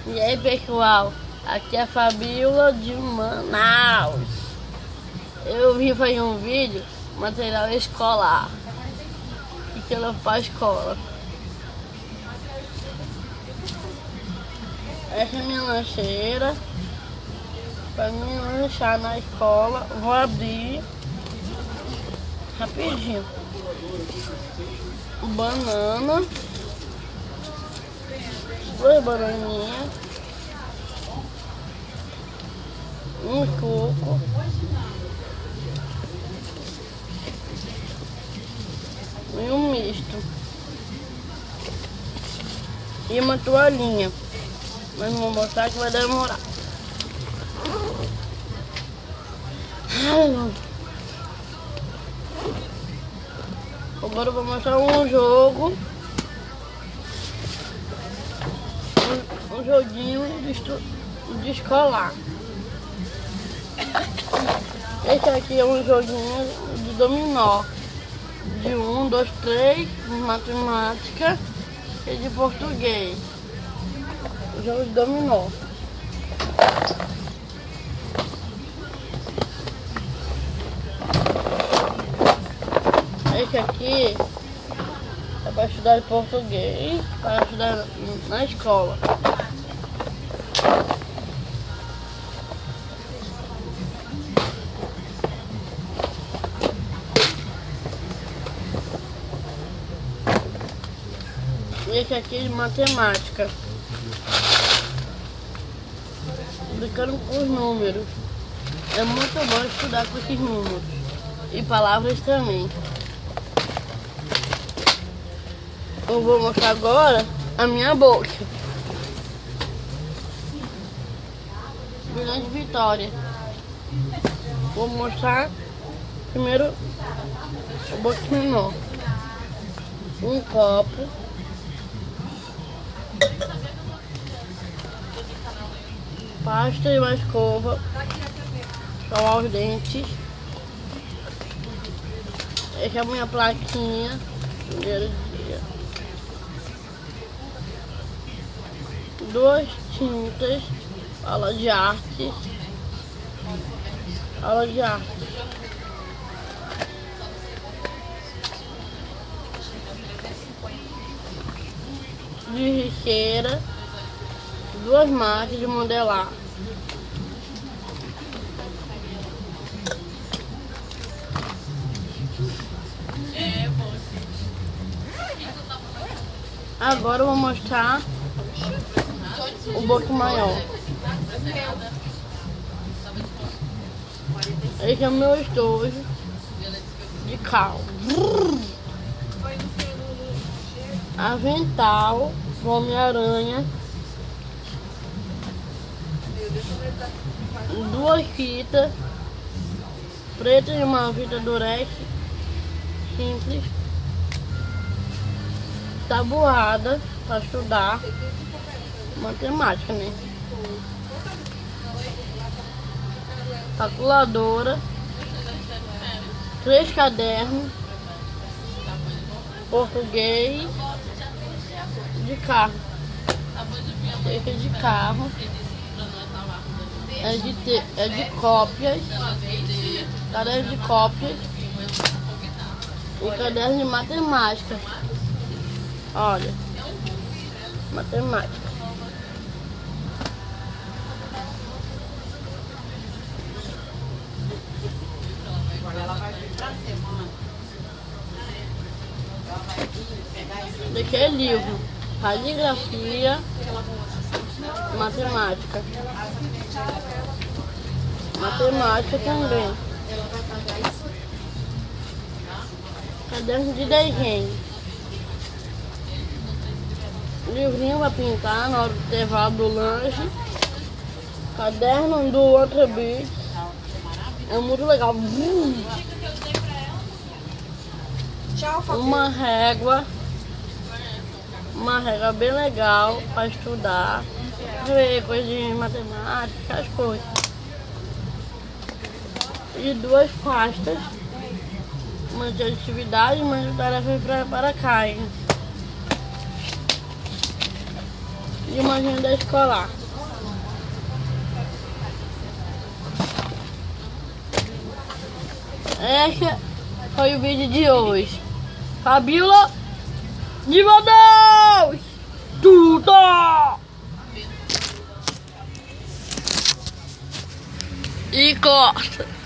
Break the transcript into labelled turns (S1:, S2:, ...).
S1: E aí, pessoal, aqui é a Fabiola de Manaus. Eu vim fazer um vídeo, material escolar, que eu levo para a escola. Essa é a minha lancheira, para mim lanchar na escola. Vou abrir rapidinho. Banana, 2 bananinhas, um coco, e um misto, e uma toalhinha, mas não vou mostrar que vai demorar. Agora eu vou mostrar um jogo, um joguinho de escolar. Esse aqui é um joguinho de dominó, de 1, 2, 3, de matemática e de português. O jogo de dominó. Esse aqui é para estudar em português, para estudar na escola. E esse aqui é de matemática, brincando com os números. É muito bom estudar com esses números e palavras também. Eu vou mostrar agora a minha bolsa. Grande Vitória. Vou mostrar primeiro o bolso menor. Um copo, pasta e uma escova, escovar os dentes. Essa é a minha plaquinha, primeiro dia. 2 tintas, aula de artes, de risqueira, 2 máquinas de modelar. Agora eu vou mostrar o bolso maior. Esse é o meu estojo de cal. Avental, Homem-Aranha, 2 fitas preta e uma fita durex simples, tabuada para estudar matemática, né? Calculadora, 3 cadernos, português, de carro. Esse é de carro, é de cópias, caderno de cópias e caderno de matemática. Olha, matemática. Daqui é livro, radiografia, matemática. Matemática também. Caderno de desenho. Livrinho para pintar na hora do intervalo do lanche. Caderno do outro bicho. É muito legal. Uma régua bem legal para estudar, ver coisas de matemática, as coisas. E 2 pastas, uma de atividade, uma de tarefa para casa. de uma agenda escolar. Esse foi o vídeo de hoje. Fabíola de Deus! Tudo! E corta!